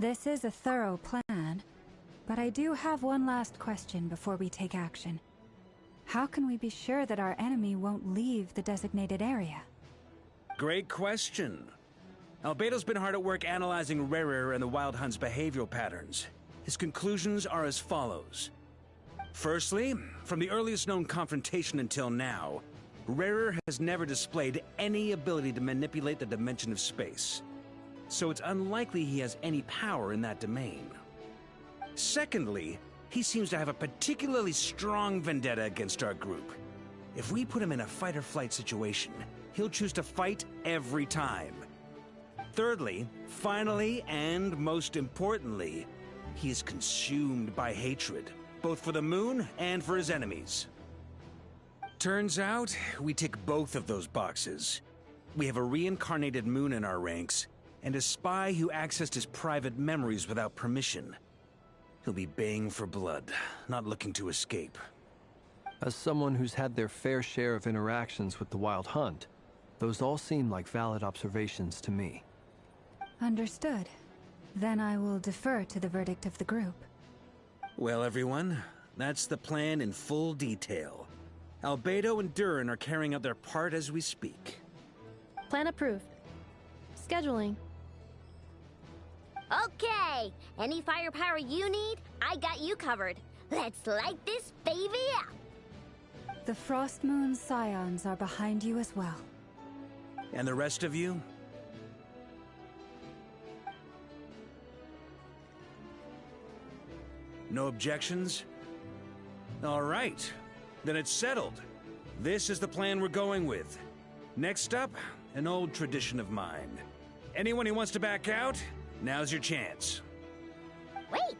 This is a thorough plan, but I do have one last question before we take action. How can we be sure that our enemy won't leave the designated area? Great question. Albedo's been hard at work analyzing Rarer and the Wild Hunt's behavioral patterns. His conclusions are as follows. Firstly, from the earliest known confrontation until now, Rarer has never displayed any ability to manipulate the dimension of space. So it's unlikely he has any power in that domain. Secondly, he seems to have a particularly strong vendetta against our group. If we put him in a fight-or-flight situation, he'll choose to fight every time. Thirdly, finally, and most importantly, he is consumed by hatred, both for the moon and for his enemies. Turns out, we tick both of those boxes. We have a reincarnated moon in our ranks, and a spy who accessed his private memories without permission. He'll be baying for blood, not looking to escape. As someone who's had their fair share of interactions with the Wild Hunt, those all seem like valid observations to me. Understood. Then I will defer to the verdict of the group. Well, everyone, that's the plan in full detail. Albedo and Durin are carrying out their part as we speak. Plan approved. Scheduling. Okay, any firepower you need, I got you covered. Let's light this baby up. The Frost Moon Scions are behind you as well. And the rest of you? No objections? All right, then it's settled. This is the plan we're going with. Next up, an old tradition of mine. Anyone who wants to back out, now's your chance. Wait,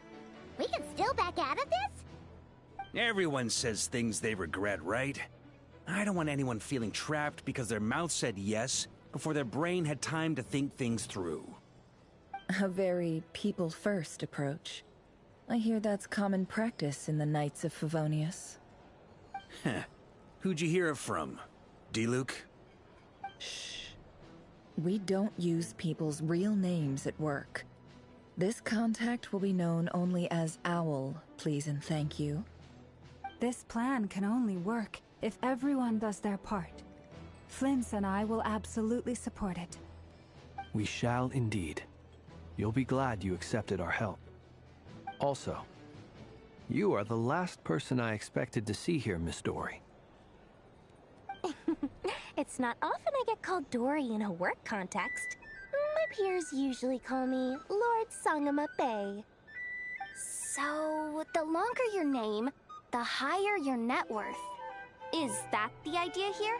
we can still back out of this? Everyone says things they regret, right? I don't want anyone feeling trapped because their mouth said yes before their brain had time to think things through. A very people-first approach. I hear that's common practice in the Knights of Favonius. Heh. Who'd you hear it from? D-Luke? Shh. We don't use people's real names at work. This contact will be known only as Owl, please and thank you. This plan can only work if everyone does their part. Flint's and I will absolutely support it. We shall indeed. You'll be glad you accepted our help. Also, you are the last person I expected to see here, Miss Dory. It's not often I get called Dory in a work context. My peers usually call me Lord Sangama Bay. So, the longer your name, the higher your net worth. Is that the idea here?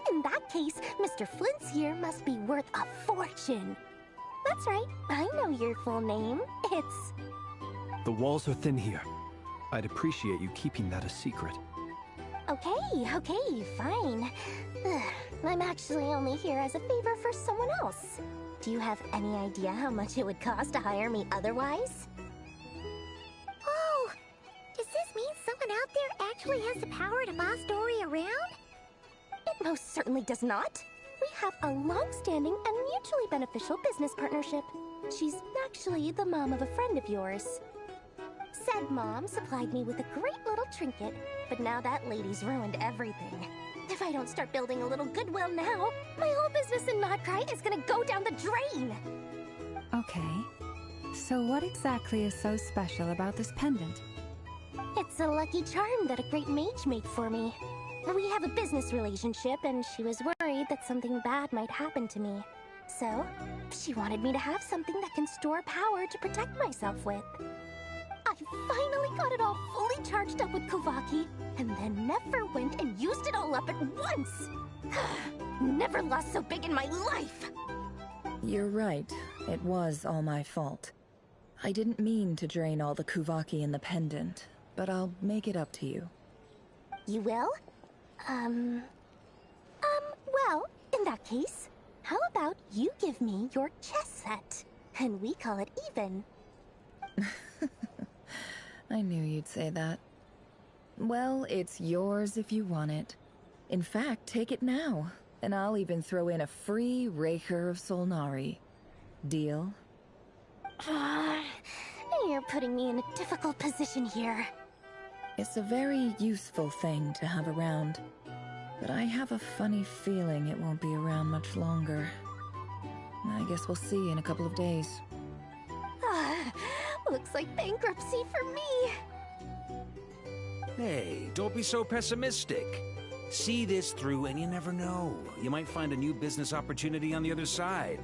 In that case, Mr. Flint's here must be worth a fortune. That's right, I know your full name. It's... The walls are thin here. I'd appreciate you keeping that a secret. Okay, fine. I'm actually only here as a favor for someone else. Do you have any idea how much it would cost to hire me otherwise? Oh, does this mean someone out there actually has the power to boss Dory around? It most certainly does not. We have a long-standing and mutually beneficial business partnership. She's actually the mom of a friend of yours. Said mom supplied me with a great little trinket, but now that lady's ruined everything. If I don't start building a little goodwill now, my whole business in Notcry is gonna go down the drain! Okay. So what exactly is so special about this pendant? It's a lucky charm that a great mage made for me. We have a business relationship, and she was worried that something bad might happen to me. So, she wanted me to have something that can store power to protect myself with. I finally got it all fully charged up with Kuvaki, and then never went and used it all up at once! Never lost so big in my life! You're right. It was all my fault. I didn't mean to drain all the Kuvaki in the pendant, but I'll make it up to you. You will? Well, in that case, how about you give me your chess set, and we call it even? I knew you'd say that. Well, it's yours if you want it. In fact, take it now, and I'll even throw in a free Raker of Solnari. Deal? You're putting me in a difficult position here. It's a very useful thing to have around, but I have a funny feeling it won't be around much longer. I guess we'll see in a couple of days. Looks like bankruptcy for me. Hey, don't be so pessimistic. See this through and you never know. You might find a new business opportunity on the other side.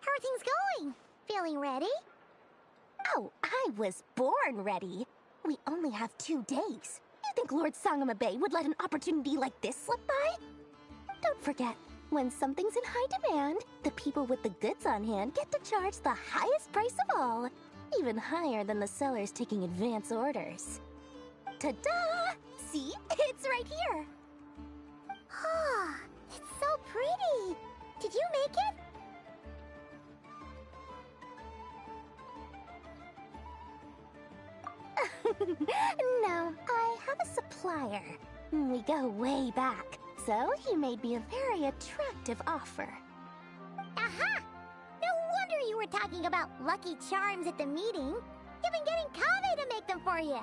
How are things going? Feeling ready? Oh, I was born ready. We only have 2 days. You think Lord Sangamabe would let an opportunity like this slip by? Don't forget, when something's in high demand, the people with the goods on hand get to charge the highest price of all. Even higher than the sellers taking advance orders. Ta-da! See? It's right here. Ah, it's so pretty. Did you make it? No, I have a supplier. We go way back, so he made me a very attractive offer. Aha! No wonder you were talking about Lucky Charms at the meeting. You've been getting Kave to make them for you.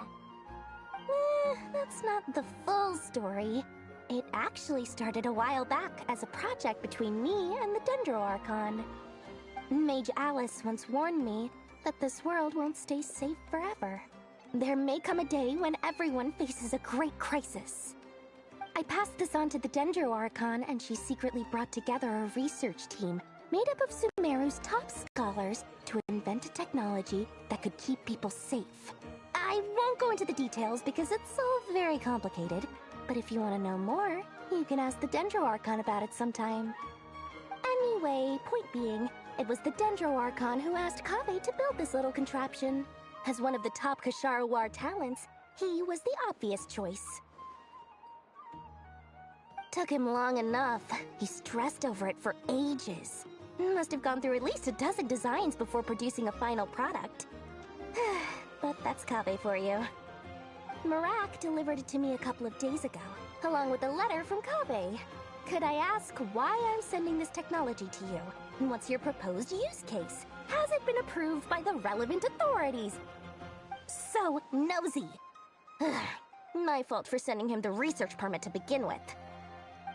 That's not the full story. It actually started a while back as a project between me and the Dendro Archon. Mage Alice once warned me that this world won't stay safe forever. There may come a day when everyone faces a great crisis. I passed this on to the Dendro Archon, and she secretly brought together a research team made up of Sumeru's top scholars to invent a technology that could keep people safe. I won't go into the details because it's all very complicated, but if you want to know more, you can ask the Dendro Archon about it sometime. Anyway, point being, it was the Dendro Archon who asked Kave to build this little contraption. As one of the top Kashara War talents, he was the obvious choice. Took him long enough. He stressed over it for ages. Must have gone through at least a dozen designs before producing a final product. But that's Kave for you. Marak delivered it to me a couple of days ago, along with a letter from Kave. Could I ask why I'm sending this technology to you? And what's your proposed use case? Has it been approved by the relevant authorities? So nosy. My fault for sending him the research permit to begin with.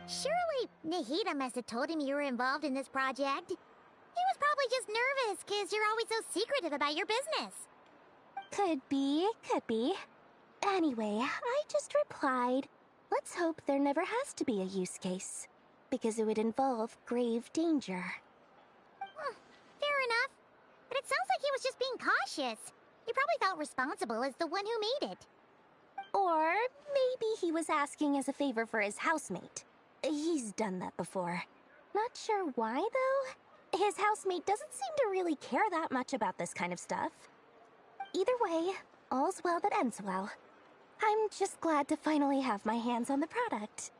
Surely Nahida must have told him you were involved in this project. He was probably just nervous because you're always so secretive about your business. Could be, could be. Anyway, I just replied, let's hope there never has to be a use case, because it would involve grave danger. Fair enough. But it sounds like he was just being cautious. He probably felt responsible as the one who made it. Or maybe he was asking as a favor for his housemate. He's done that before. Not sure why, though. His housemate doesn't seem to really care that much about this kind of stuff. Either way, all's well that ends well. I'm just glad to finally have my hands on the product.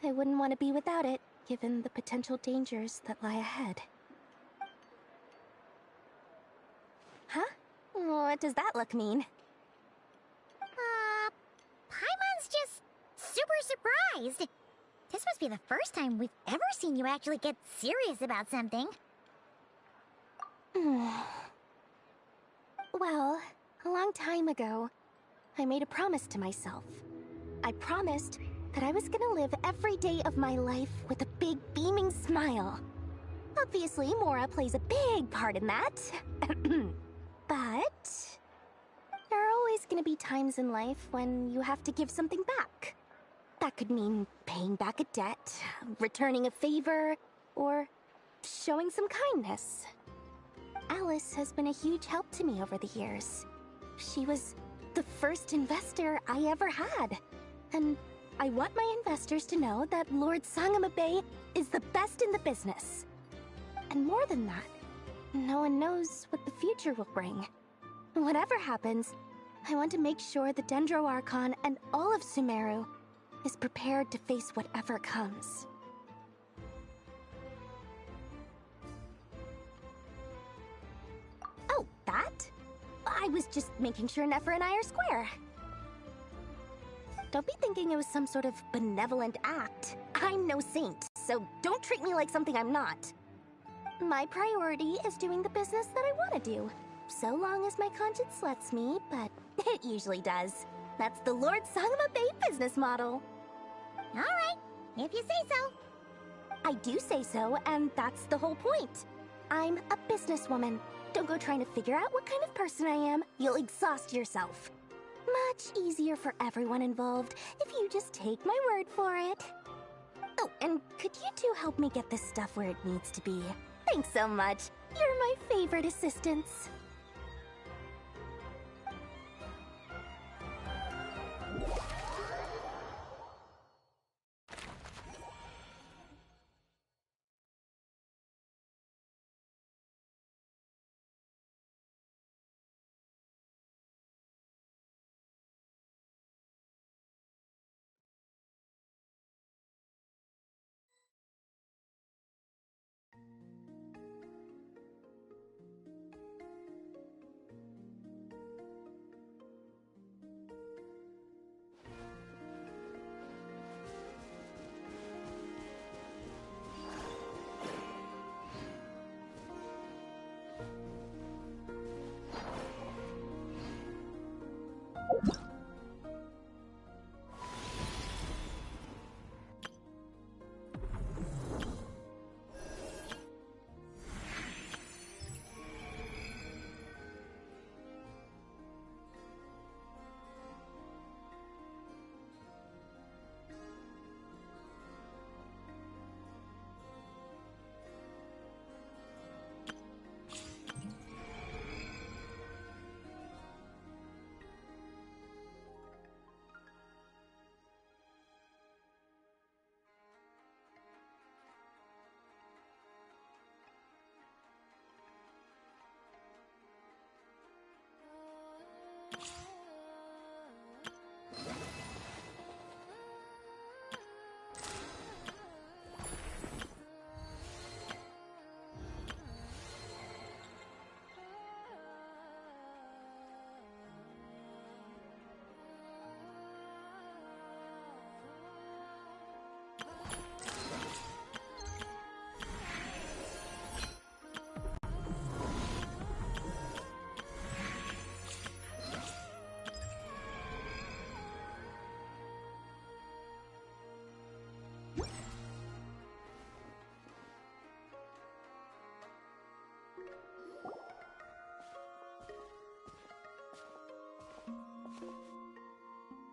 I wouldn't want to be without it, given the potential dangers that lie ahead. Huh? What does that look mean? Paimon's just super surprised. This must be the first time we've ever seen you actually get serious about something. Well, a long time ago, I made a promise to myself. I promised that I was gonna live every day of my life with a big, beaming smile. Obviously, Mora plays a big part in that. But there are always gonna be times in life when you have to give something back. That could mean paying back a debt, returning a favor, or showing some kindness. Alice has been a huge help to me over the years. She was the first investor I ever had. And I want my investors to know that Lord Sangamabe is the best in the business. And more than that, no one knows what the future will bring. Whatever happens, I want to make sure the Dendro Archon and all of Sumeru is prepared to face whatever comes. Oh, that? I was just making sure Nefer and I are square. Don't be thinking it was some sort of benevolent act. I'm no saint, so don't treat me like something I'm not. My priority is doing the business that I want to do, so long as my conscience lets me, but it usually does. That's the Lord Sangamabe business model. Alright, if you say so. I do say so, and that's the whole point. I'm a businesswoman. Don't go trying to figure out what kind of person I am. You'll exhaust yourself. Much easier for everyone involved if you just take my word for it. Oh, and could you two help me get this stuff where it needs to be? Thanks so much. You're my favorite assistants.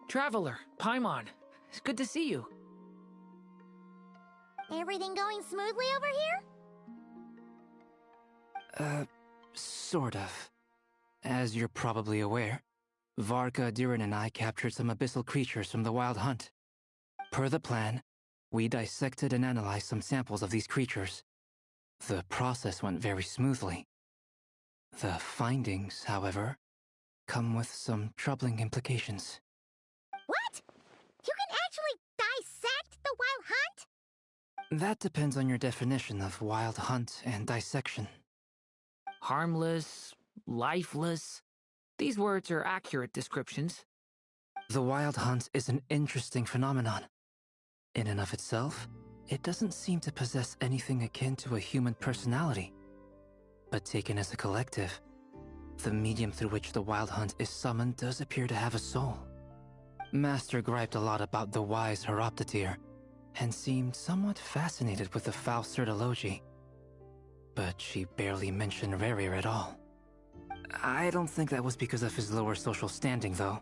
Traveler, Paimon, it's good to see you. Everything going smoothly over here? Sort of. As you're probably aware, Varka, Diren, and I captured some abyssal creatures from the Wild Hunt. Per the plan, we dissected and analyzed some samples of these creatures. The process went very smoothly. The findings, however, come with some troubling implications. What? You can actually dissect the Wild Hunt? That depends on your definition of Wild Hunt and dissection. Harmless, lifeless. These words are accurate descriptions. The Wild Hunt is an interesting phenomenon. In and of itself, it doesn't seem to possess anything akin to a human personality. But taken as a collective, the medium through which the Wild Hunt is summoned does appear to have a soul. Master griped a lot about the wise Horoptetyr, and seemed somewhat fascinated with the Fausterdology. But she barely mentioned Rerir at all. I don't think that was because of his lower social standing, though.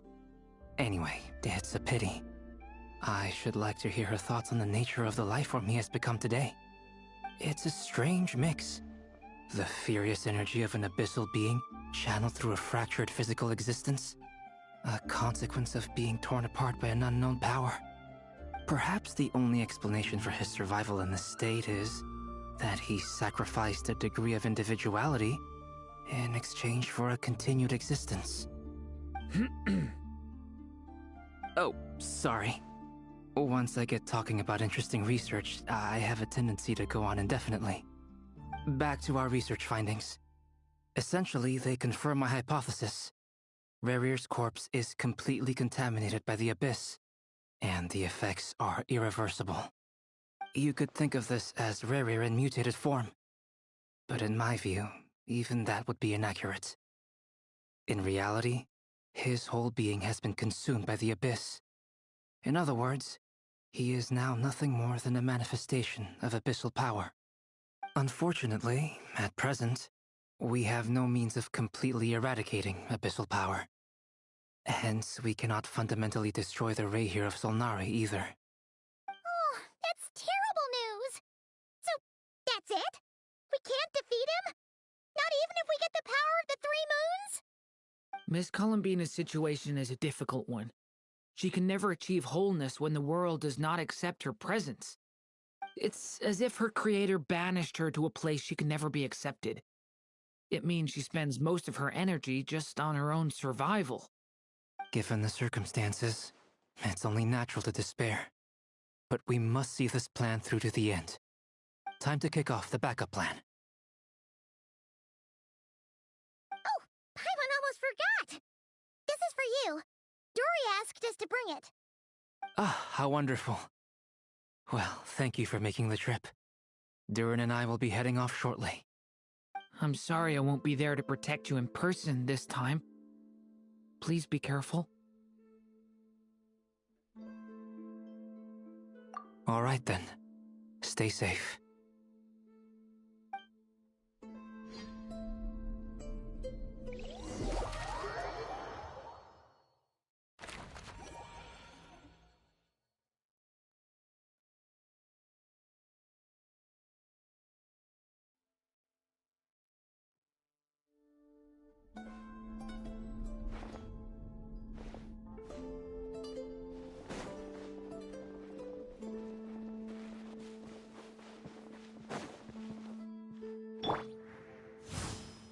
Anyway, it's a pity. I should like to hear her thoughts on the nature of the life form he has become today. It's a strange mix. The furious energy of an abyssal being channeled through a fractured physical existence. A consequence of being torn apart by an unknown power. Perhaps the only explanation for his survival in this state is that he sacrificed a degree of individuality in exchange for a continued existence. Oh, sorry. Once I get talking about interesting research, I have a tendency to go on indefinitely. Back to our research findings. Essentially, they confirm my hypothesis. Rerir's corpse is completely contaminated by the Abyss, and the effects are irreversible. You could think of this as Rerir in mutated form. But in my view, even that would be inaccurate. In reality, his whole being has been consumed by the Abyss. In other words, he is now nothing more than a manifestation of abyssal power. Unfortunately, at present, we have no means of completely eradicating abyssal power. Hence, we cannot fundamentally destroy the Rehir of Solnari either. Oh, that's terrible news! So, that's it? We can't defeat him? Not even if we get the power of the Three Moons? Miss Columbina's situation is a difficult one. She can never achieve wholeness when the world does not accept her presence. It's as if her creator banished her to a place she can never be accepted. It means she spends most of her energy just on her own survival. Given the circumstances, it's only natural to despair. But we must see this plan through to the end. Time to kick off the backup plan. Oh, Paimon almost forgot! This is for you. Dory asked us to bring it. Ah, how wonderful. Well, thank you for making the trip. Durin and I will be heading off shortly. I'm sorry I won't be there to protect you in person this time. Please be careful. All right then. Stay safe.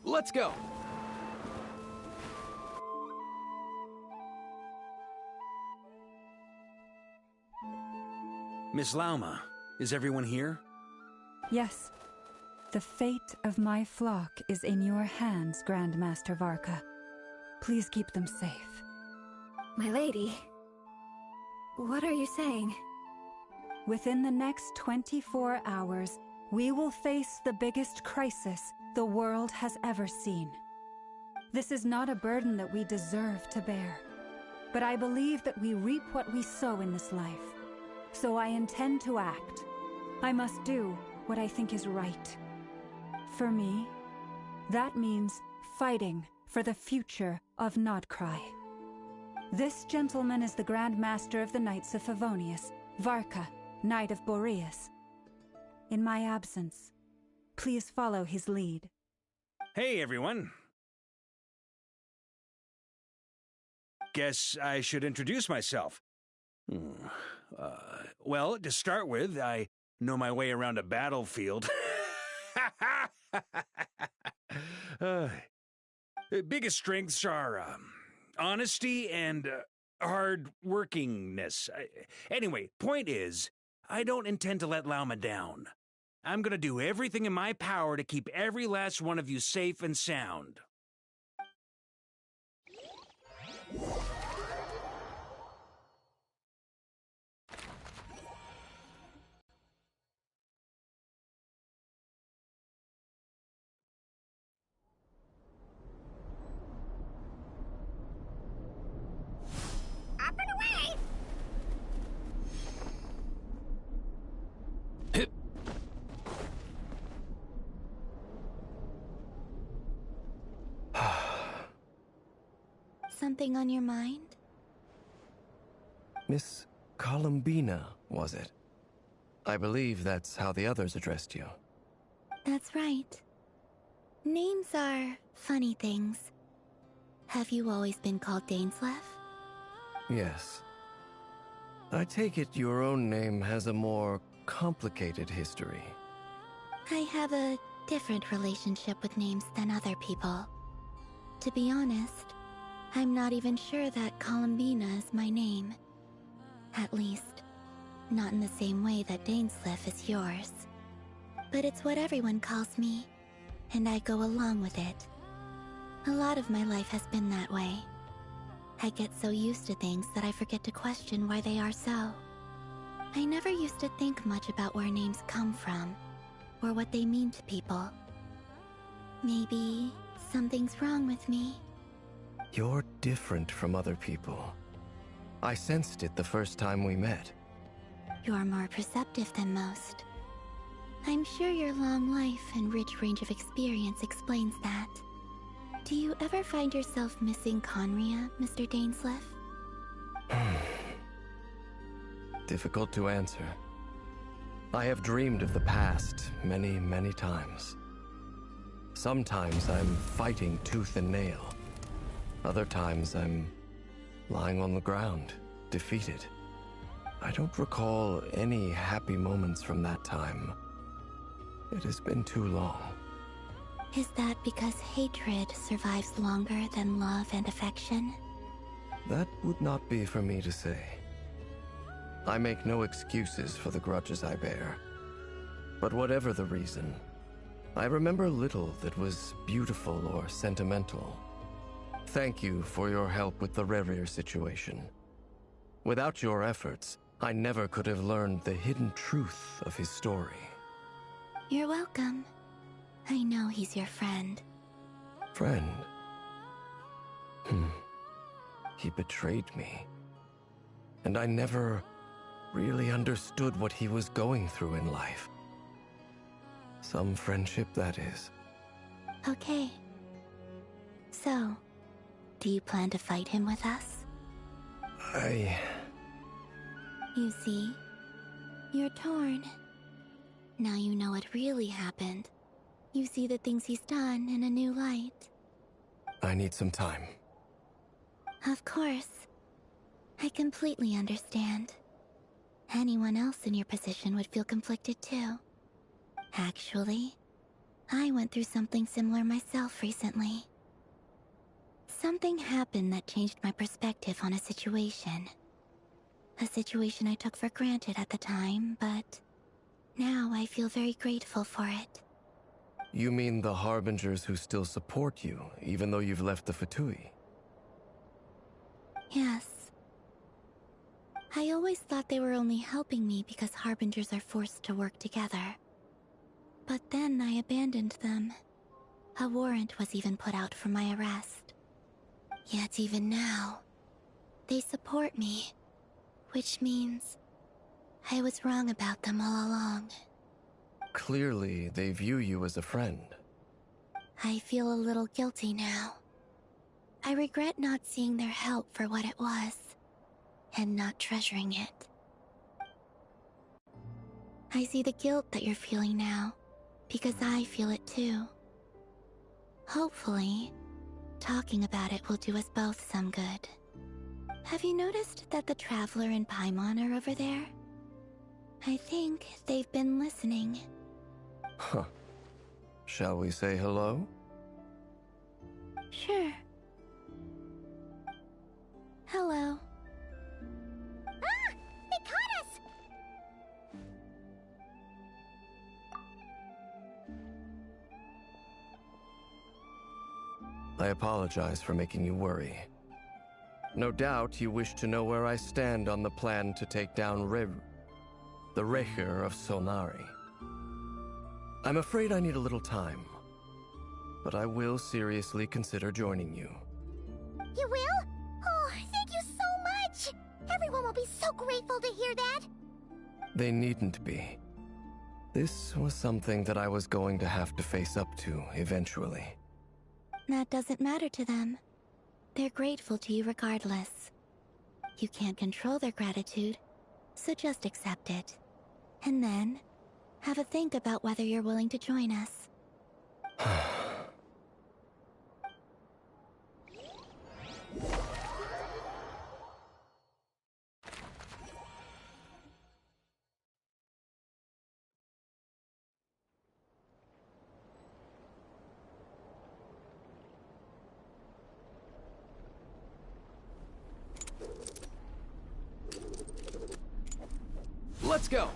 Let's go! Miss Lauma, is everyone here? Yes. The fate of my flock is in your hands, Grand Master Varka. Please keep them safe. My lady, what are you saying? Within the next 24 hours, we will face the biggest crisis the world has ever seen. This is not a burden that we deserve to bear, but I believe that we reap what we sow in this life. So I intend to act. I must do what I think is right. For me, that means fighting for the future of Nodcry. This gentleman is the Grand Master of the Knights of Favonius, Varka, Knight of Boreas. In my absence, please follow his lead. Hey, everyone. Guess I should introduce myself. Well, to start with, I know my way around a battlefield. Biggest strengths are honesty and hard-workingness. Anyway, point is, I don't intend to let Lauma down. I'm gonna do everything in my power to keep every last one of you safe and sound. Up and away! something on your mind? Miss Columbina, was it? I believe that's how the others addressed you. That's right. Names are funny things. Have you always been called Dainsleif? Yes. I take it your own name has a more complicated history. I have a different relationship with names than other people. To be honest, I'm not even sure that Columbina is my name. At least, not in the same way that Dainsleif is yours. But it's what everyone calls me, and I go along with it. A lot of my life has been that way. I get so used to things that I forget to question why they are so. I never used to think much about where names come from, or what they mean to people. Maybe something's wrong with me. You're different from other people. I sensed it the first time we met. You're more perceptive than most. I'm sure your long life and rich range of experience explains that. Do you ever find yourself missing Conria, Mr. Dainsleif? Difficult to answer. I have dreamed of the past many, many times. Sometimes I'm fighting tooth and nail. Other times I'm lying on the ground, defeated. I don't recall any happy moments from that time. It has been too long. Is that because hatred survives longer than love and affection? That would not be for me to say. I make no excuses for the grudges I bear. But whatever the reason, I remember little that was beautiful or sentimental. Thank you for your help with the Rerir situation. Without your efforts, I never could have learned the hidden truth of his story. You're welcome. I know he's your friend. Friend? He betrayed me. And I never really understood what he was going through in life. Some friendship, that is. Okay. So, do you plan to fight him with us? You see, you're torn. Now you know what really happened. You see the things he's done in a new light. I need some time. Of course. I completely understand. Anyone else in your position would feel conflicted too. Actually, I went through something similar myself recently. Something happened that changed my perspective on a situation. A situation I took for granted at the time, but now I feel very grateful for it. You mean the Harbingers who still support you, even though you've left the Fatui? Yes. I always thought they were only helping me because Harbingers are forced to work together. But then I abandoned them. A warrant was even put out for my arrest. Yet even now, they support me, which means I was wrong about them all along. Clearly, they view you as a friend. I feel a little guilty now. I regret not seeing their help for what it was, and not treasuring it. I see the guilt that you're feeling now, because I feel it too. Hopefully, talking about it will do us both some good. Have you noticed that the Traveler and Paimon are over there? I think they've been listening. Huh. Shall we say hello? Sure. Hello. Ah! They caught us! I apologize for making you worry. No doubt you wish to know where I stand on the plan to take down the Rerir of Solnari. I'm afraid I need a little time, but I will seriously consider joining you. You will? Oh, thank you so much! Everyone will be so grateful to hear that! They needn't be. This was something that I was going to have to face up to eventually. That doesn't matter to them. They're grateful to you regardless. You can't control their gratitude, so just accept it. And then, have a think about whether you're willing to join us. Let's go!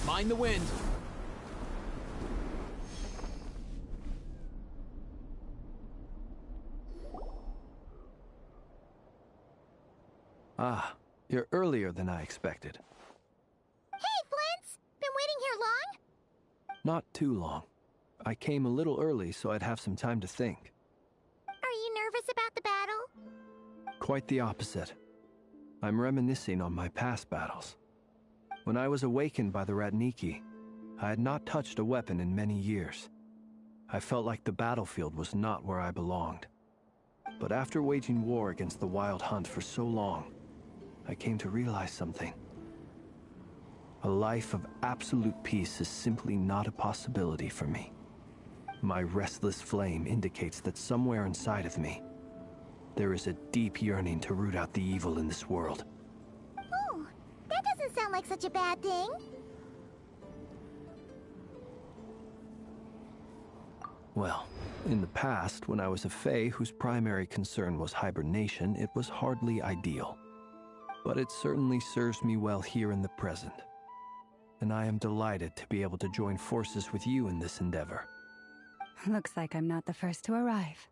Mind the wind. Ah, you're earlier than I expected. Hey, Flint's! Been waiting here long? Not too long. I came a little early so I'd have some time to think. Are you nervous about the battle? Quite the opposite. I'm reminiscing on my past battles. When I was awakened by the Ratniki, I had not touched a weapon in many years. I felt like the battlefield was not where I belonged. But after waging war against the Wild Hunt for so long, I came to realize something. A life of absolute peace is simply not a possibility for me. My restless flame indicates that somewhere inside of me, there is a deep yearning to root out the evil in this world. Ooh, that doesn't sound like such a bad thing. Well, in the past, when I was a Fae whose primary concern was hibernation, it was hardly ideal. But it certainly serves me well here in the present. And I am delighted to be able to join forces with you in this endeavor. Looks like I'm not the first to arrive.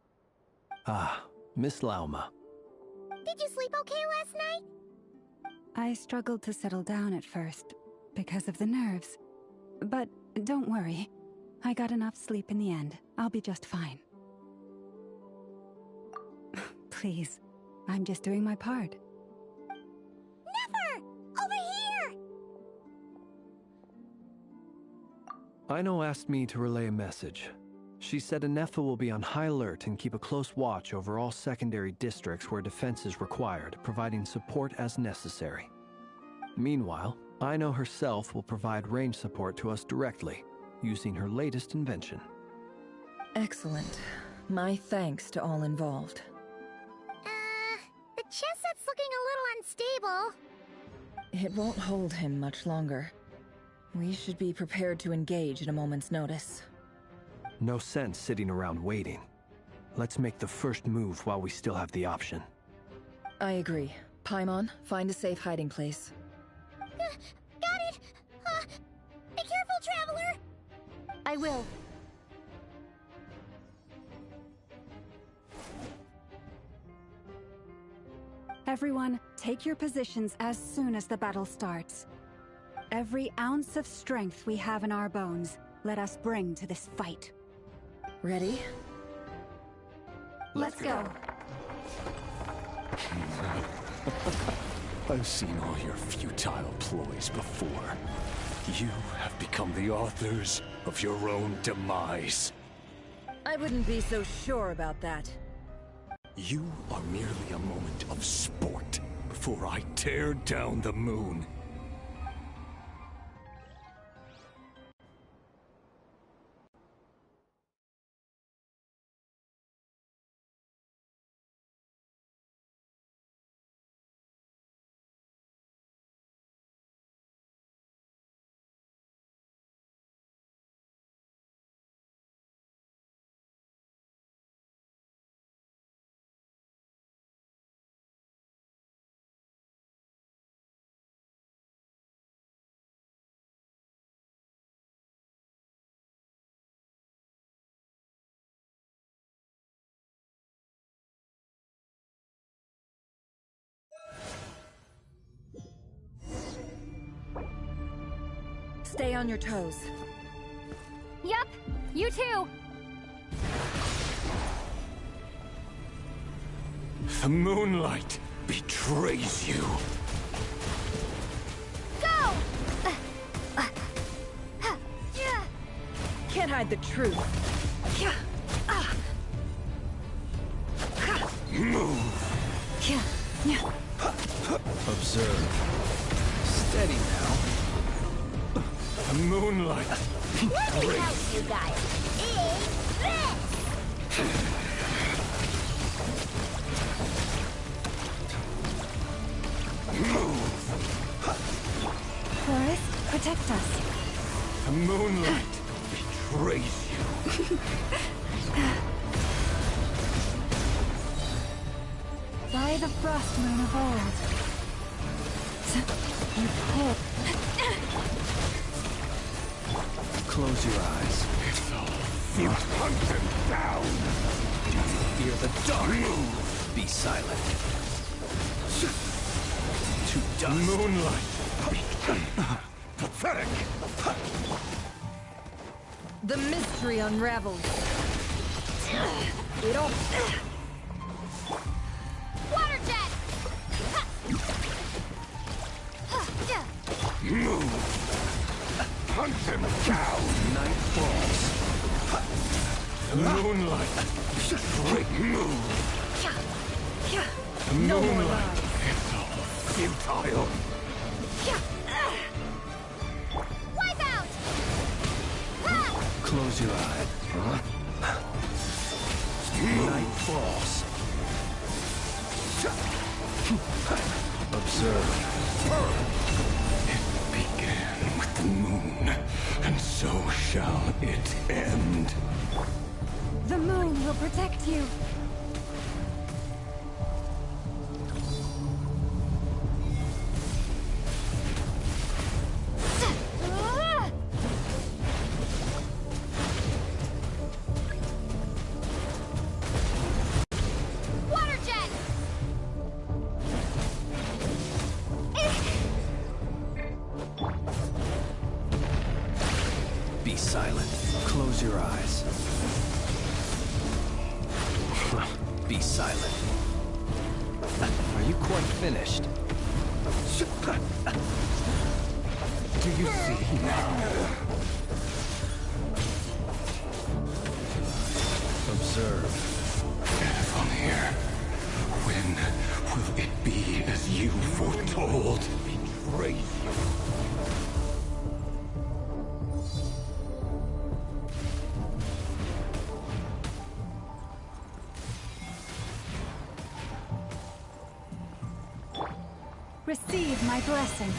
Ah, Miss Lauma. Did you sleep okay last night? I struggled to settle down at first, because of the nerves. But don't worry. I got enough sleep in the end. I'll be just fine. Please, I'm just doing my part. Never! Over here! Aino asked me to relay a message. She said Anefa will be on high alert and keep a close watch over all secondary districts where defense is required, providing support as necessary. Meanwhile, Aino herself will provide range support to us directly, using her latest invention. Excellent. My thanks to all involved. The chess set's looking a little unstable. It won't hold him much longer. We should be prepared to engage at a moment's notice. No sense sitting around waiting. Let's make the first move while we still have the option. I agree. Paimon, find a safe hiding place. Got it! Be careful, Traveler! I will. Everyone, take your positions as soon as the battle starts. Every ounce of strength we have in our bones, let us bring to this fight. Ready? Let's go. I've seen all your futile ploys before. You have become the authors of your own demise. I wouldn't be so sure about that. You are merely a moment of sport before I tear down the moon. Stay on your toes. Yup, you too. The moonlight betrays you. Go! hide the truth. Move. Observe. Steady now. Moonlight. Let me help you guys. Eat this! Forest, protect us. The moonlight betrays you. By the frost moon of old. You pull. Close your eyes. You hunt them down. Fear the dark. Be silent. To dust. Moonlight. Pathetic. The mystery unravels. It all... Water jet! Move. Hunt them down. Night falls. Moonlight. Great move. No more Moonlight. lies. It's all futile. Wipe out! Close your eye. Night falls. Observe. It began with the moon, and so shall it end. The moon will protect you. Water jet! Be silent. Close your eyes. Be silent. Are you quite finished? Do you see now? Observe. From here, when will it be as you foretold? Betray you. Receive my blessing.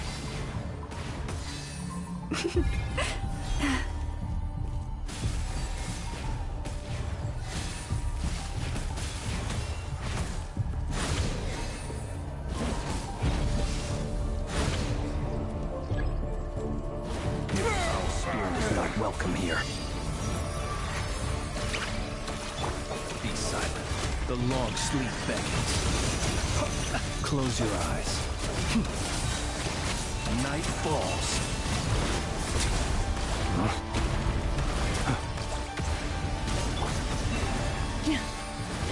Not welcome here. Be silent. The long sleep beckons. Close your eyes. Night falls.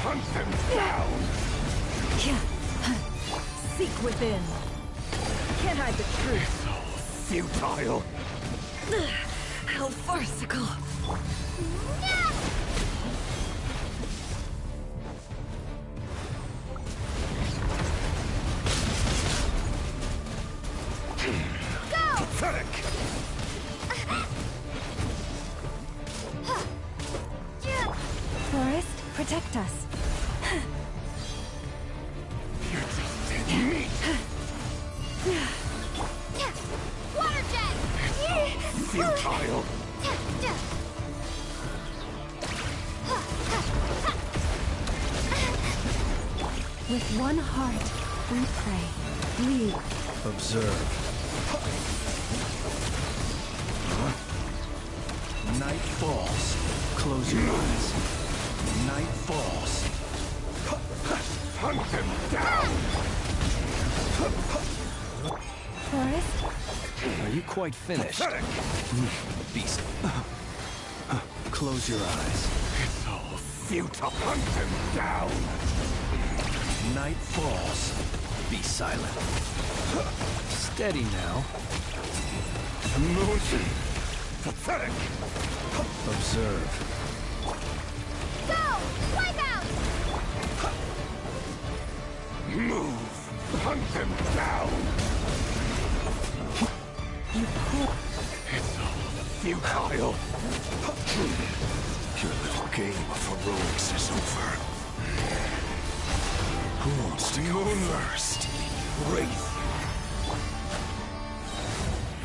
Hunt them down! Seek within. Can't hide the truth. Futile! How farcical. Pathetic! Forest, protect us. You're just dead meat! Water jet! Futile! With one heart, we pray. Lead. Observe. Night falls. Close your eyes. Night falls. Hunt them down! Forest, Are you quite finished? Pathetic! Beast. Close your eyes. It's all futile! Hunt them down! Night falls. Be silent. Steady now. Moon Pathetic! Observe. Go! Wipe out! Move! Hunt them down! It's all futile. Your little game of heroics is over. Who wants to go first? Wraith.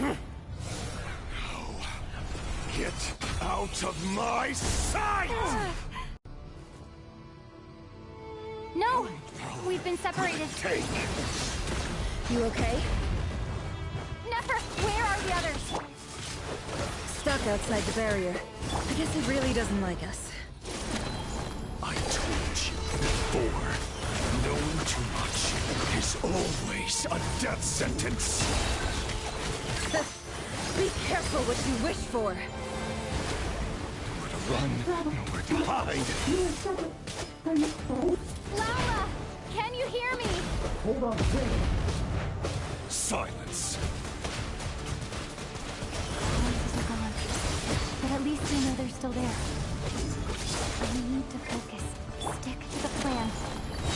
Now, get out of my sight! No! We've been separated. Take. You okay? Nefer, where are the others? Stuck outside the barrier. I guess it really doesn't like us. I told you before, knowing too much is always a death sentence. Be careful what you wish for. Nowhere to run, nowhere to hide. Laura! Can you hear me? Silence. Voices are gone, but at least we know they're still there. We need to focus. Stick to the plan.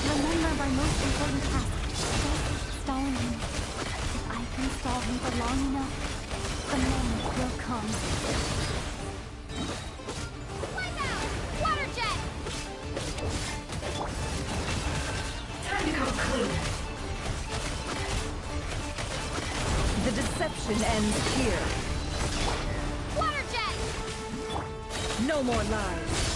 Remember my most important task. Just stalling him. If I can stall him for long enough, the moment will come. Wipe out! Water jet! Time to come clean. The deception ends here. Water jet! No more lies.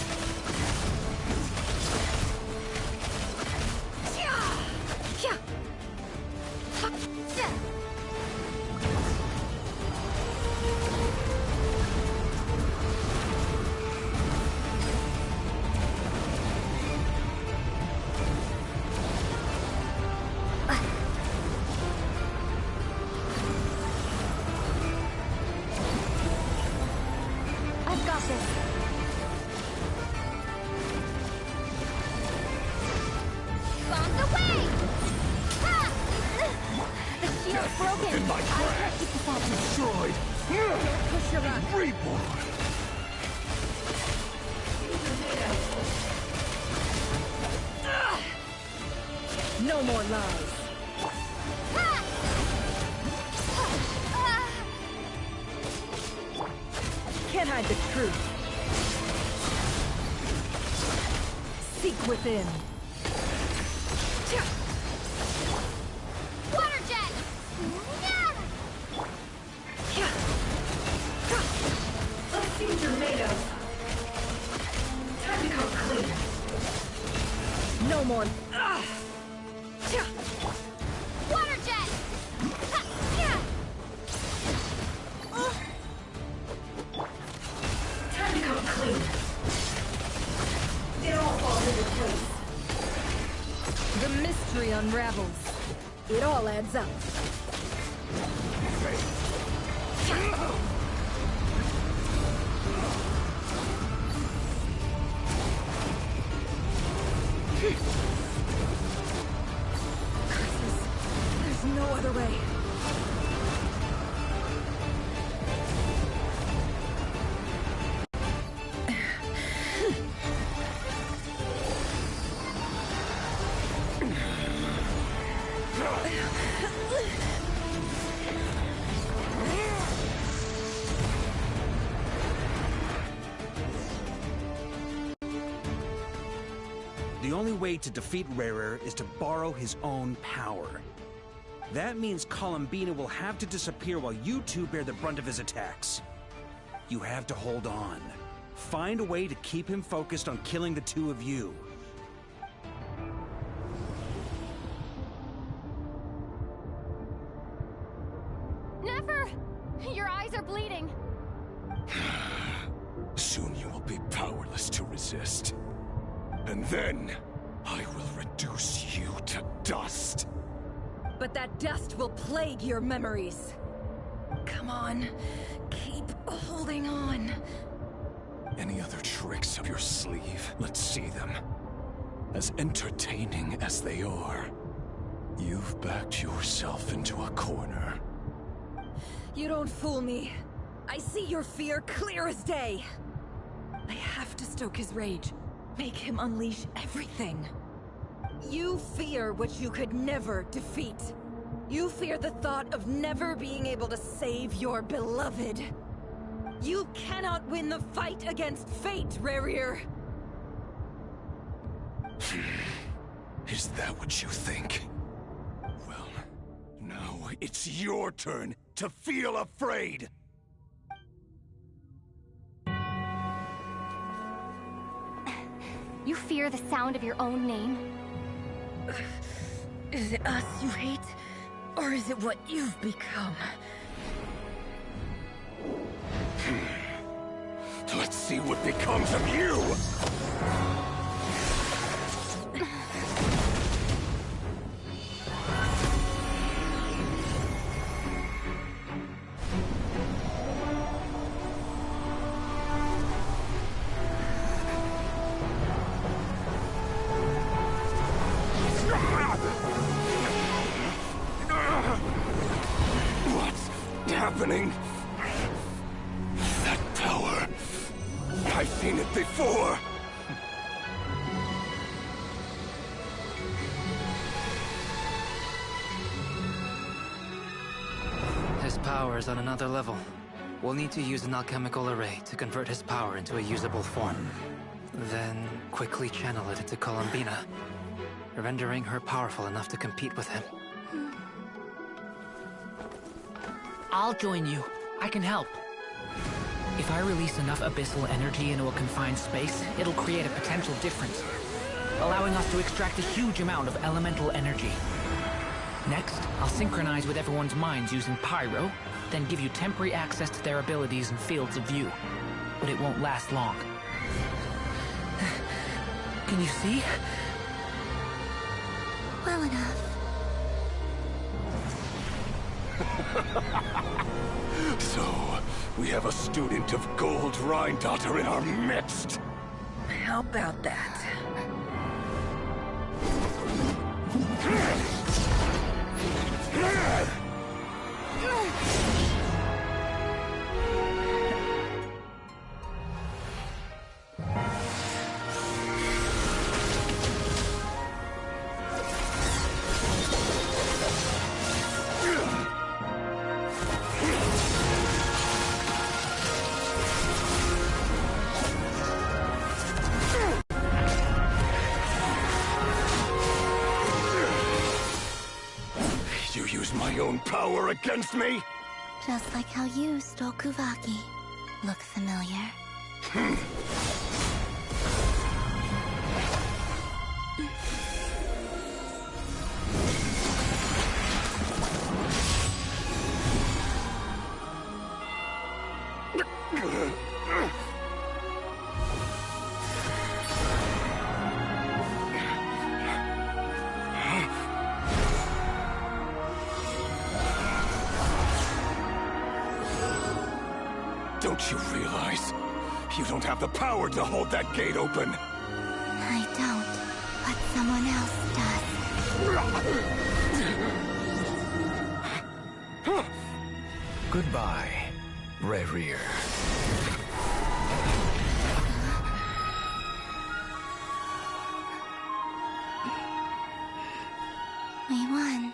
I've got this. Bombed away! Ha! The shield's broken. In my I can't grasp. keep this up. Destroyed. Push your luck. Reborn. No more lies. Can't hide the truth. Seek within. Water jet! Let's see what you're made of. Time to come clean. No more. Water jet! Time to come clean. It all falls into place. The mystery unravels. It all adds up. There's no other way. The only way to defeat Rarer is to borrow his own power. That means Columbina will have to disappear while you two bear the brunt of his attacks. You have to hold on. Find a way to keep him focused on killing the two of you. Nefer! Your eyes are bleeding. Soon you will be powerless to resist. And then, I will reduce you to dust. But that dust will plague your memories. Come on, keep holding on. Any other tricks up your sleeve? Let's see them. As entertaining as they are, you've backed yourself into a corner. You don't fool me. I see your fear clear as day! I have to stoke his rage. Make him unleash everything. You fear what you could never defeat. You fear the thought of never being able to save your beloved. You cannot win the fight against fate, Rerir! Is that what you think? Well, now it's your turn to feel afraid! You fear the sound of your own name? Is it us you hate? Or is it what you've become? Let's see what becomes of you! What's happening? That power... I've seen it before! His power is on another level. We'll need to use an alchemical array to convert his power into a usable form. Then quickly channel it into COLUMBINA, rendering her powerful enough to compete with him. I'll join you. I can help. If I release enough abyssal energy into a confined space, it'll create a potential difference, allowing us to extract a huge amount of elemental energy. Next, I'll synchronize with everyone's minds using Pyro, then give you temporary access to their abilities and fields of view. But it won't last long. Can you see? Well enough. So, we have a student of Gold Rheindotter in our midst! How about that? You use my own power against me? Just like how you stole Kuvaki. Look familiar? Don't you realize? You don't have the power to hold that gate open! I don't, but someone else does. Goodbye, Rerir. We won.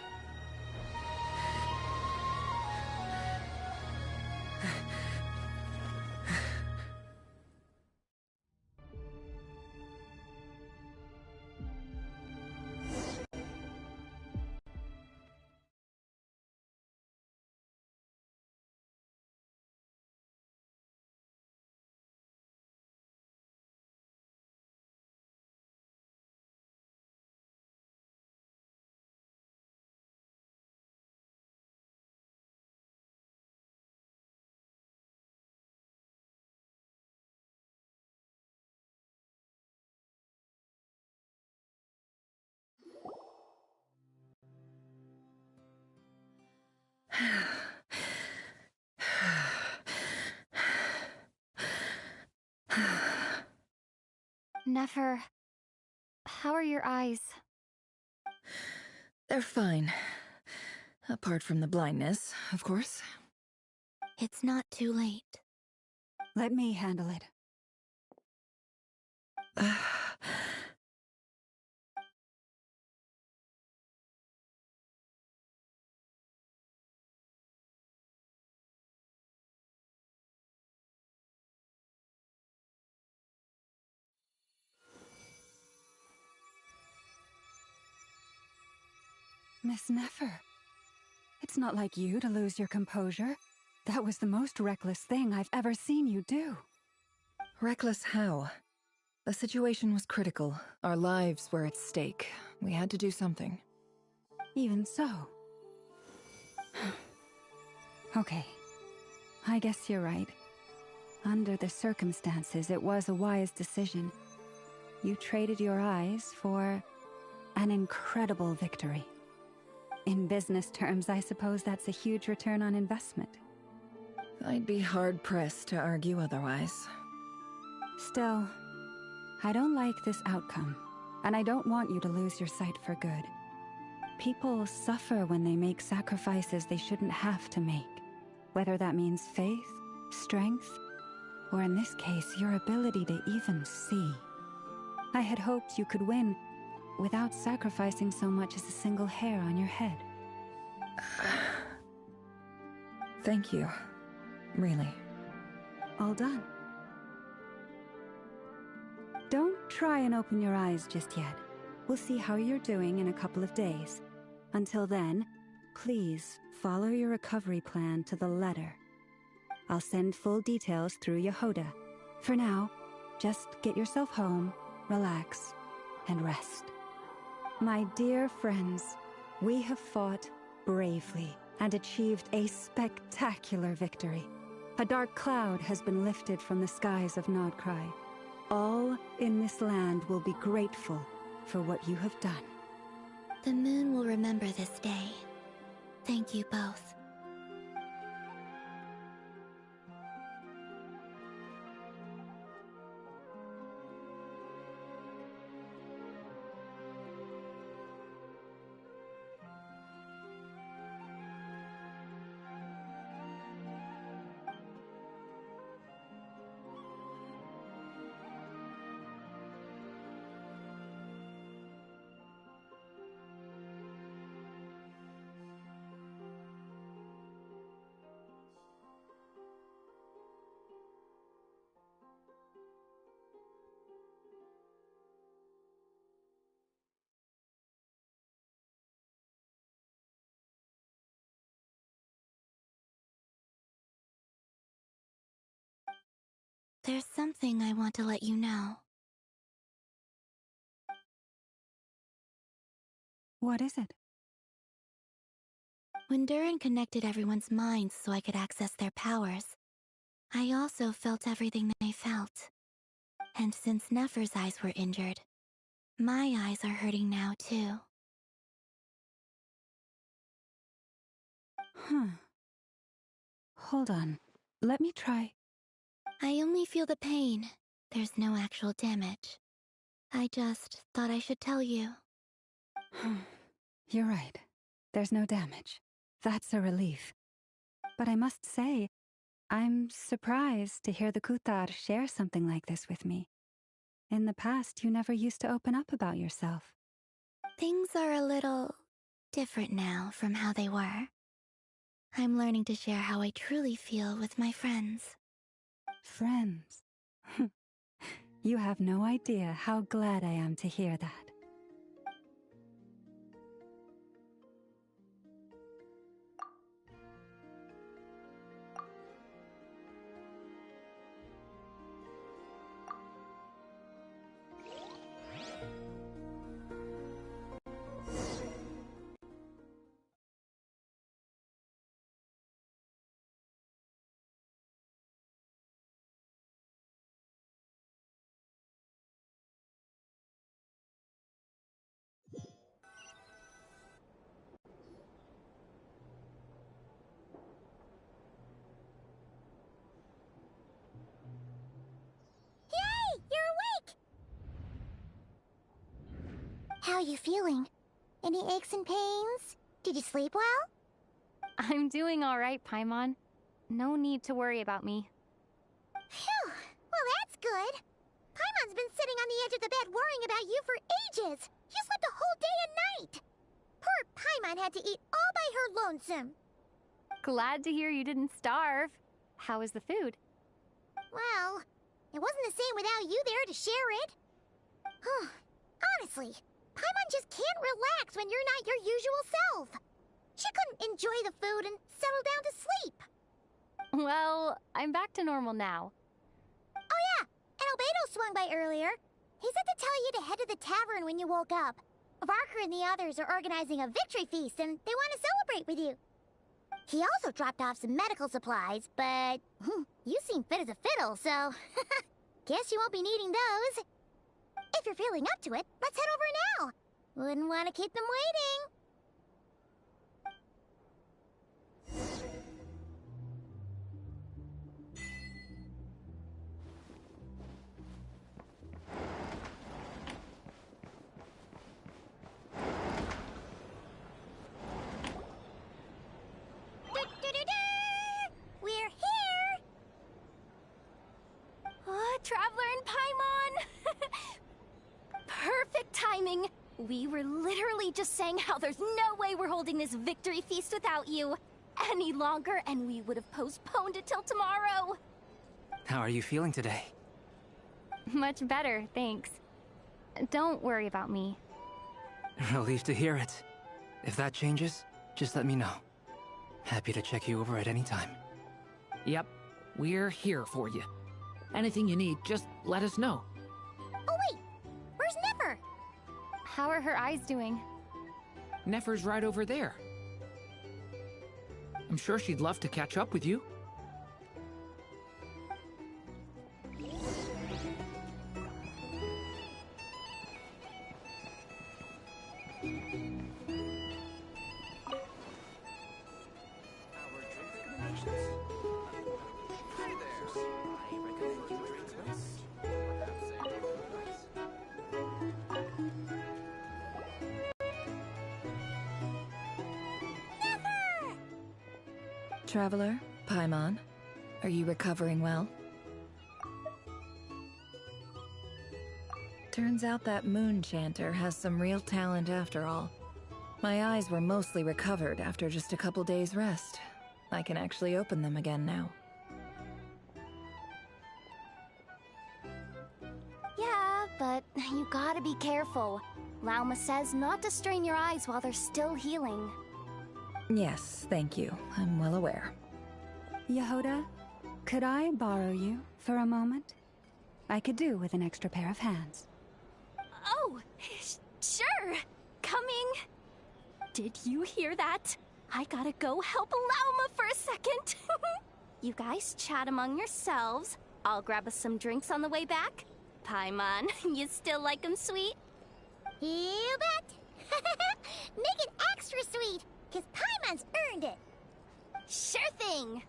Nefer, how are your eyes? They're fine. Apart from the blindness, of course. It's not too late. Let me handle it. Miss Nefer, it's not like you to lose your composure. That was the most reckless thing I've ever seen you do. Reckless how? The situation was critical. Our lives were at stake. We had to do something. Even so. Okay. I guess you're right. Under the circumstances, it was a wise decision. You traded your eyes for an incredible victory. In business terms, I suppose that's a huge return on investment. I'd be hard-pressed to argue otherwise. Still, I don't like this outcome, and I don't want you to lose your sight for good. People suffer when they make sacrifices they shouldn't have to make, whether that means faith, strength, or in this case, your ability to even see. I had hoped you could win without sacrificing so much as a single hair on your head. Thank you. Really. All done. Don't try and open your eyes just yet. We'll see how you're doing in a couple of days. Until then, please follow your recovery plan to the letter. I'll send full details through Yehoda. For now, just get yourself home, relax, and rest. My dear friends, we have fought bravely and achieved a spectacular victory. A dark cloud has been lifted from the skies of Nodcry. All in this land will be grateful for what you have done. The moon will remember this day. Thank you both. There's something I want to let you know. What is it? When Durin connected everyone's minds so I could access their powers, I also felt everything they felt. And since Nefer's eyes were injured, my eyes are hurting now too. Hold on. Let me try. I only feel the pain. There's no actual damage. I just thought I should tell you. You're right. There's no damage. That's a relief. But I must say, I'm surprised to hear the Kuthar share something like this with me. In the past, you never used to open up about yourself. Things are a little different now from how they were. I'm learning to share how I truly feel with my friends. Friends? You have no idea how glad I am to hear that. How you feeling? Any aches and pains? Did you sleep well? I'm doing all right, Paimon. No need to worry about me. Phew! Well, that's good. Paimon's been sitting on the edge of the bed worrying about you for ages. You slept a whole day and night. Poor Paimon had to eat all by her lonesome. Glad to hear you didn't starve. How was the food? Well, it wasn't the same without you there to share it. Honestly, Paimon just can't relax when you're not your usual self. She couldn't enjoy the food and settle down to sleep. Well, I'm back to normal now. Oh yeah, and Albedo swung by earlier. He said to tell you to head to the tavern when you woke up. Varker and the others are organizing a victory feast and they want to celebrate with you. He also dropped off some medical supplies, but you seem fit as a fiddle, so guess you won't be needing those. If you're feeling up to it, let's head over now. Wouldn't want to keep them waiting. We're here! Traveler and Paimon! Perfect timing! We were literally just saying how there's no way we're holding this victory feast without you any longer, and we would have postponed it till tomorrow. How are you feeling today? Much better, thanks. Don't worry about me. Relieved to hear it. If that changes, just let me know. Happy to check you over at any time. Yep, we're here for you. Anything you need, just let us know. Oh wait, where's Nefer? How are her eyes doing? Nefer's right over there. I'm sure she'd love to catch up with you. Traveler, Paimon, are you recovering well? Turns out that moon chanter has some real talent after all. My eyes were mostly recovered after just a couple days' rest. I can actually open them again now. Yeah, but you gotta be careful. Lauma says not to strain your eyes while they're still healing. Yes, thank you. I'm well aware. Yehoda, could I borrow you for a moment? I could do with an extra pair of hands. Oh, sure. Coming. Did you hear that? I gotta go help Lauma for a second. You guys chat among yourselves. I'll grab us some drinks on the way back. Paimon, you still like 'em sweet? You bet! Make it extra sweet, 'cause Paimon's earned it! Sure thing!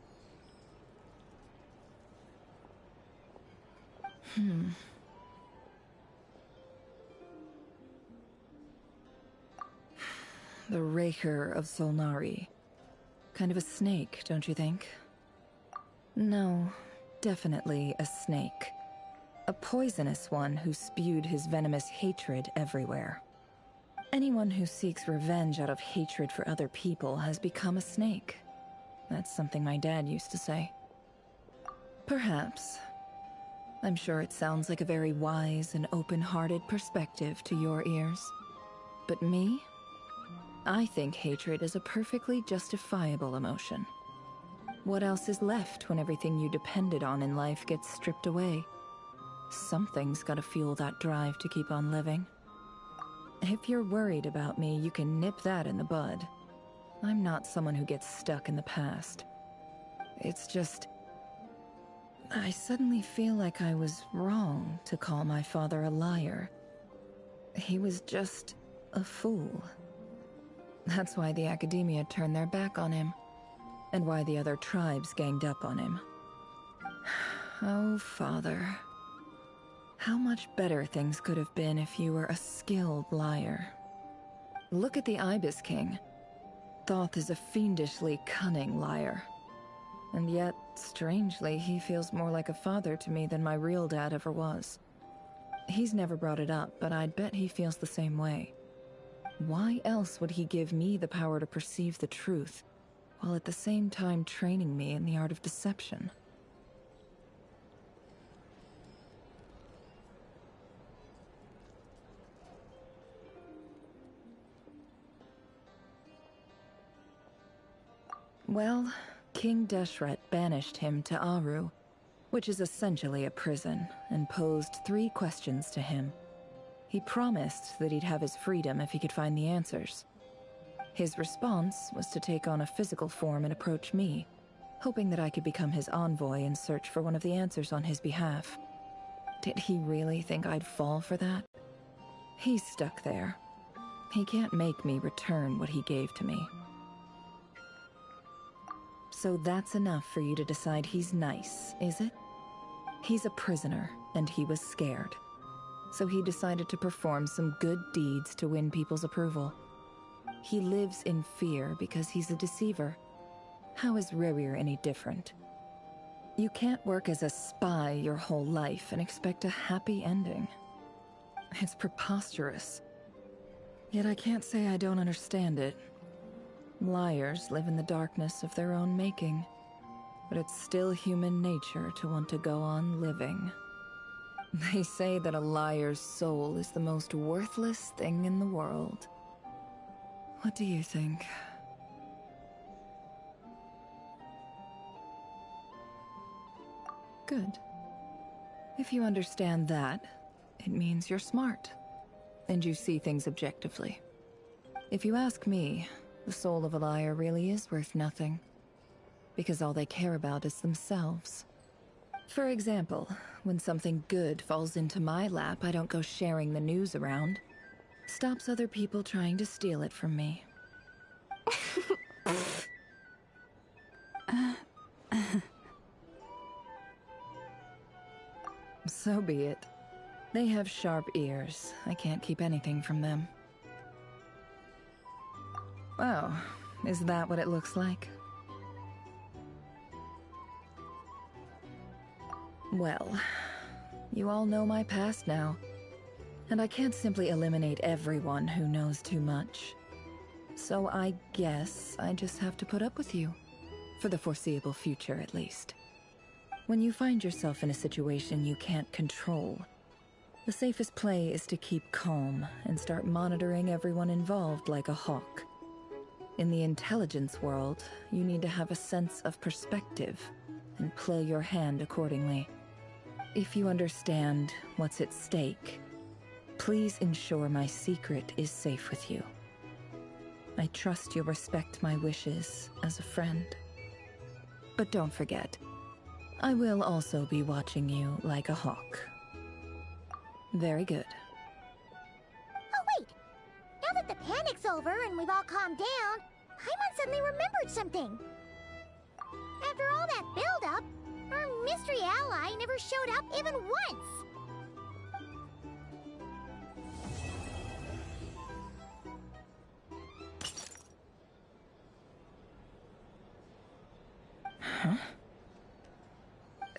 The Raker of Solnari. Kind of a snake, don't you think? No, definitely a snake. A poisonous one who spewed his venomous hatred everywhere. Anyone who seeks revenge out of hatred for other people has become a snake. That's something my dad used to say. Perhaps. I'm sure it sounds like a very wise and open-hearted perspective to your ears. But me? I think hatred is a perfectly justifiable emotion. What else is left when everything you depended on in life gets stripped away? Something's gotta fuel that drive to keep on living. If you're worried about me, you can nip that in the bud. I'm not someone who gets stuck in the past. It's just... I suddenly feel like I was wrong to call my father a liar. He was just a fool. That's why the Academia turned their back on him, and why the other tribes ganged up on him. Oh, Father. How much better things could have been if you were a skilled liar. Look at the Ibis King. Thoth is a fiendishly cunning liar. And yet, strangely, he feels more like a father to me than my real dad ever was. He's never brought it up, but I'd bet he feels the same way. Why else would he give me the power to perceive the truth, while at the same time training me in the art of deception? Well, King Deshret banished him to Aru, which is essentially a prison, and posed 3 questions to him. He promised that he'd have his freedom if he could find the answers. His response was to take on a physical form and approach me, hoping that I could become his envoy and search for one of the answers on his behalf. Did he really think I'd fall for that? He's stuck there. He can't make me return what he gave to me. So that's enough for you to decide he's nice, is it? He's a prisoner, and he was scared. So he decided to perform some good deeds to win people's approval. He lives in fear because he's a deceiver. How is Rerir any different? You can't work as a spy your whole life and expect a happy ending. It's preposterous. Yet I can't say I don't understand it. Liars live in the darkness of their own making, but it's still human nature to want to go on living. They say that a liar's soul is the most worthless thing in the world. What do you think? Good. If you understand that, it means you're smart, and you see things objectively. If you ask me, the soul of a liar really is worth nothing, because all they care about is themselves. For example, when something good falls into my lap, I don't go sharing the news around. Stops other people trying to steal it from me. So be it. They have sharp ears. I can't keep anything from them. Oh, is that what it looks like? Well, you all know my past now, and I can't simply eliminate everyone who knows too much. So I guess I just have to put up with you, for the foreseeable future at least. When you find yourself in a situation you can't control, the safest play is to keep calm and start monitoring everyone involved like a hawk. In the intelligence world, you need to have a sense of perspective and play your hand accordingly. If you understand what's at stake, please ensure my secret is safe with you. I trust you'll respect my wishes as a friend. But don't forget, I will also be watching you like a hawk. Very good. Oh wait! Now that the panic's over and we've all calmed down, Paimon suddenly remembered something. After all that build-up, our mystery ally never showed up even once! Huh?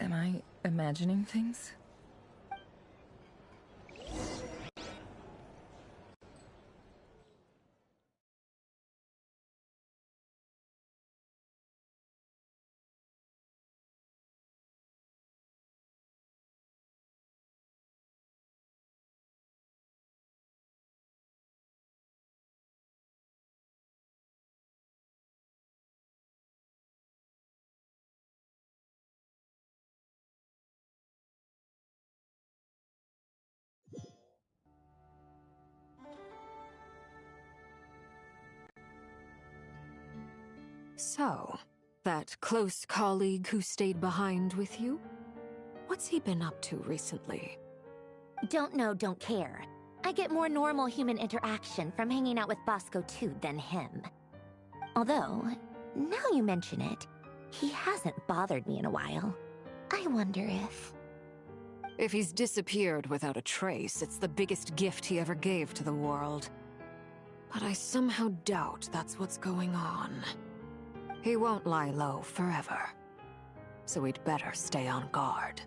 Am I imagining things? So, that close colleague who stayed behind with you? What's he been up to recently? Don't know, don't care. I get more normal human interaction from hanging out with Bosco 2 than him. Although, now you mention it, he hasn't bothered me in a while. I wonder if... If he's disappeared without a trace, it's the biggest gift he ever gave to the world. But I somehow doubt that's what's going on. He won't lie low forever. so we'd better stay on guard.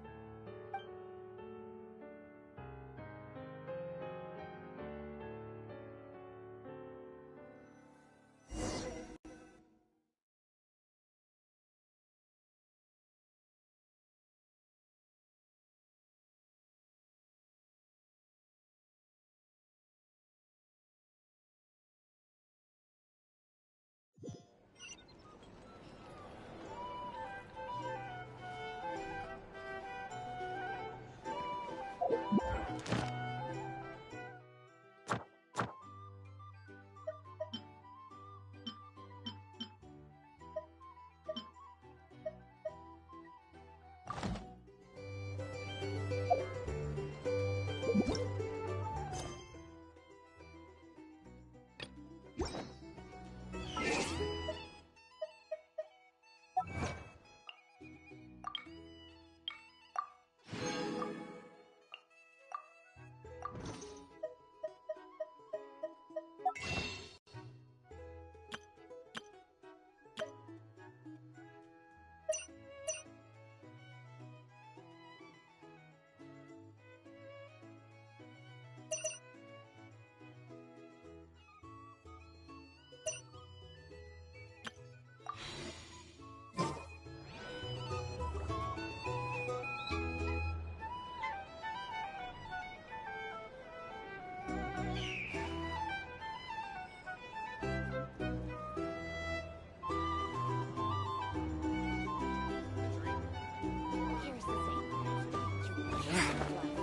Here's the thing. You can't love